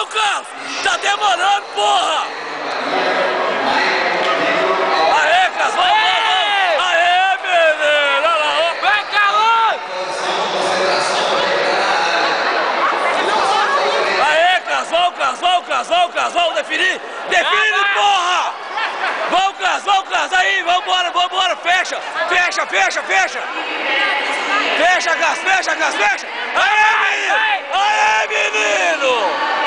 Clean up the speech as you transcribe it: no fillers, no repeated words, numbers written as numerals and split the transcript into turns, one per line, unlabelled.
Carlos! Tá demorando, porra! Aê, Carlos! Vamos! Aê, menino! Olha lá!
Vai, Carlos!
Aê, Carlos! Vamos, Carlos! Vamos, Carlos! Vamos, Carlos! Vamos definir! Define, porra! Vamos, Carlos! Vamos, Carlos! Aí, vambora, vambora! Fecha! Fecha, fecha, fecha! Fecha, Carlos! Fecha, Carlos! Fecha! Aê, menino! Aê, menino!